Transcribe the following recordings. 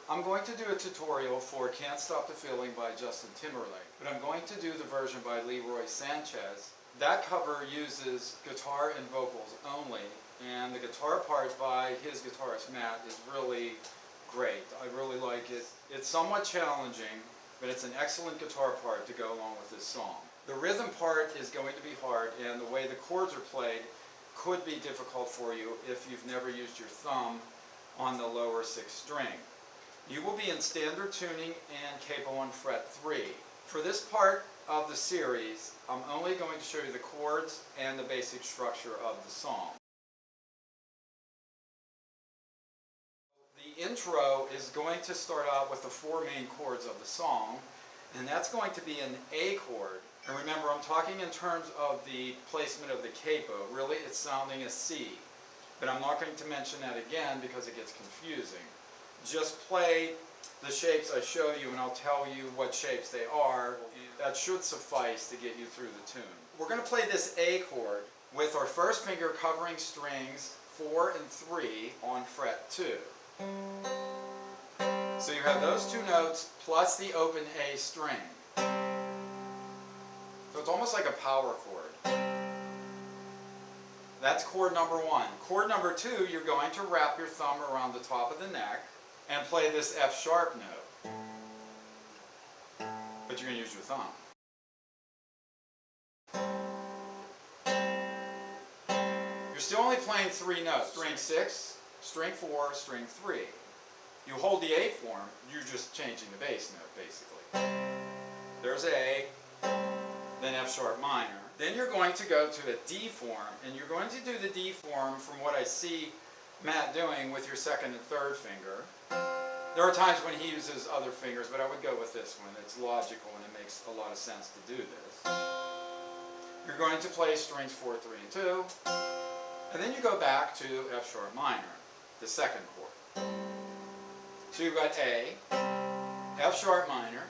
I'm going to do a tutorial for Can't Stop the Feeling by Justin Timberlake, but I'm going to do the version by Leroy Sanchez. That cover uses guitar and vocals only, and the guitar part by his guitarist Matt is really great. I really like it. It's somewhat challenging, but it's an excellent guitar part to go along with this song. The rhythm part is going to be hard, and the way the chords are played could be difficult for you if you've never used your thumb on the lower 6th string. You will be in standard tuning and capo on fret 3. For this part of the series, I'm only going to show you the chords and the basic structure of the song. The intro is going to start out with the 4 main chords of the song, and that's going to be an A chord. And remember, I'm talking in terms of the placement of the capo. Really, it's sounding a C. But I'm not going to mention that again because it gets confusing. Just play the shapes I show you and I'll tell you what shapes they are. That should suffice to get you through the tune. We're going to play this A chord with our first finger covering strings 4 and 3 on fret 2. So you have those 2 notes plus the open A string. So it's almost like a power chord. That's chord number 1. Chord number 2, you're going to wrap your thumb around the top of the neck and play this F sharp note. But you're going to use your thumb. You're still only playing 3 notes. String 6, string 4, string 3. You hold the A form, you're just changing the bass note basically. There's A, then F sharp minor. Then you're going to go to the D form, and you're going to do the D form from what I see Matt doing with your 2nd and 3rd finger. There are times when he uses other fingers, but I would go with this one. It's logical and it makes a lot of sense to do this. You're going to play strings 4, 3, and 2, and then you go back to F sharp minor, the 2nd chord. So you've got A, F sharp minor,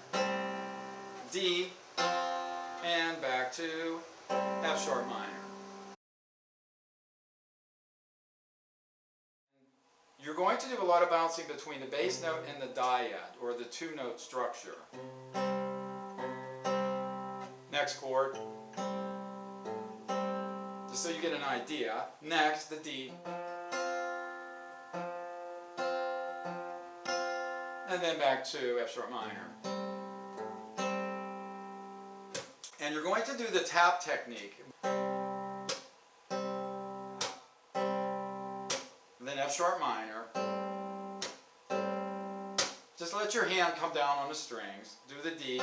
D, and back to F sharp minor. You're going to do a lot of bouncing between the bass note and the dyad, or the 2-note structure. Next chord, just so you get an idea. Next, the D. And then back to F sharp minor. And you're going to do the tap technique. And then F sharp minor. Just let your hand come down on the strings. Do the D.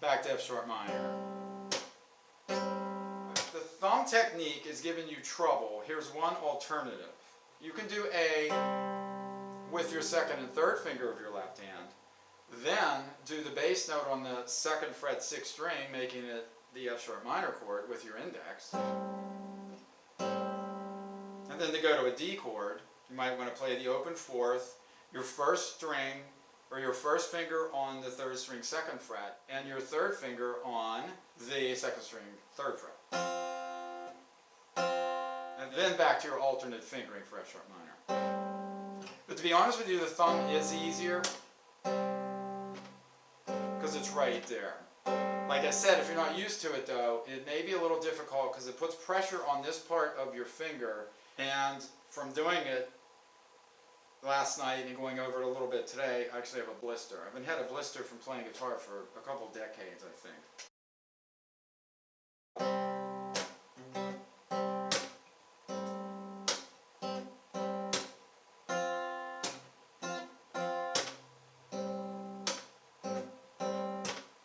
Back to F sharp minor. The thumb technique is giving you trouble. Here's one alternative. You can do A with your 2nd and 3rd finger of your left hand. Then do the bass note on the 2nd fret 6th string, making it the F sharp minor chord with your index. And then to go to a D chord, you might want to play the open 4th, your 1st string, or your 1st finger on the 3rd string 2nd fret, and your 3rd finger on the 2nd string 3rd fret. And then back to your alternate fingering for F sharp minor. But to be honest with you, the thumb is easier because it's right there. Like I said, if you're not used to it though, it may be a little difficult because it puts pressure on this part of your finger, and from doing it last night and going over it a little bit today, I actually have a blister. I've had a blister from playing guitar for a couple decades, I think.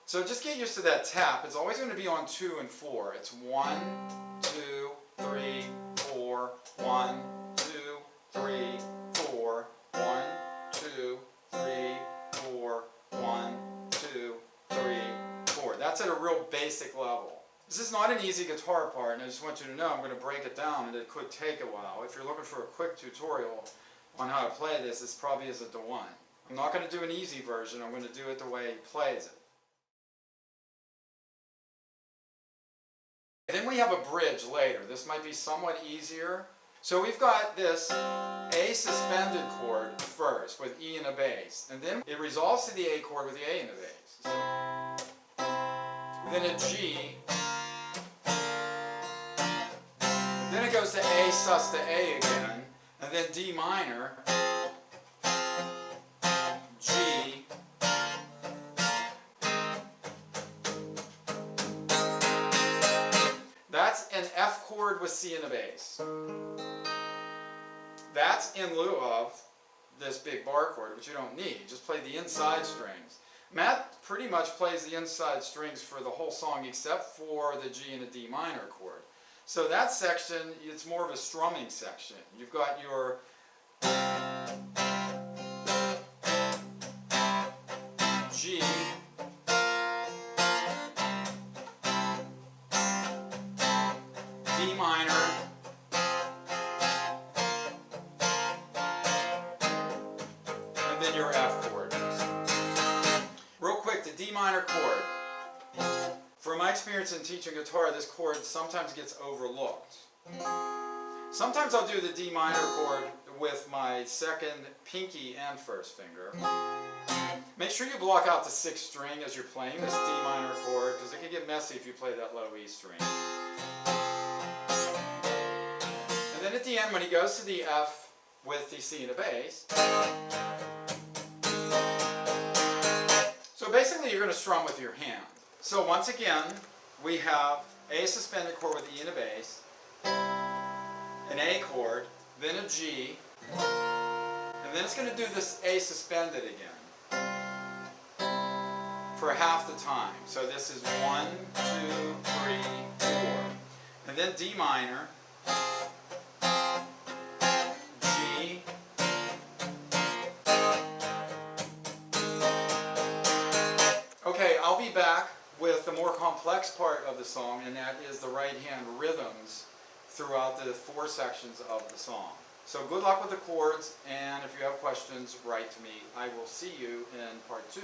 So just get used to that tap. It's always going to be on 2 and 4. It's 1, 2, 3, 4, 1, 2, 3, 4, 1, 2, 3, 4, 1, 2, 3, 4. That's at a real basic level. This is not an easy guitar part, and I just want you to know I'm going to break it down, and it could take a while. If you're looking for a quick tutorial on how to play this, this probably isn't the one. I'm not going to do an easy version. I'm going to do it the way he plays it. Then we have a bridge later. This might be somewhat easier, So we've got this A suspended chord first with E and a bass, and then it resolves to the A chord with the A and the bass. Then a G, and then it goes to A sus to A again, and then D minor, G, that's an F chord with C and a bass. That's in lieu of this big bar chord, which you don't need. Just play the inside strings. Matt pretty much plays the inside strings for the whole song except for the G and a D minor chord. So that section, it's more of a strumming section. You've got your G, D minor, and then your F chord. Real quick, the D minor chord. From my experience in teaching guitar, this chord sometimes gets overlooked. Sometimes I'll do the D minor chord with my second pinky and first finger. Make sure you block out the 6th string as you're playing this D minor chord, because it can get messy if you play that low E string. And then at the end, when he goes to the F with the C and a bass, so basically you're going to strum with your hand. So once again, we have A suspended chord with E and a bass, an A chord, then a G, and then it's going to do this A suspended again for half the time. So this is 1, 2, 3, 4. And then D minor, G, okay, I'll be back with the more complex part of the song, and that is the right hand rhythms throughout the 4 sections of the song. So good luck with the chords, and if you have questions, write to me. I will see you in part 2.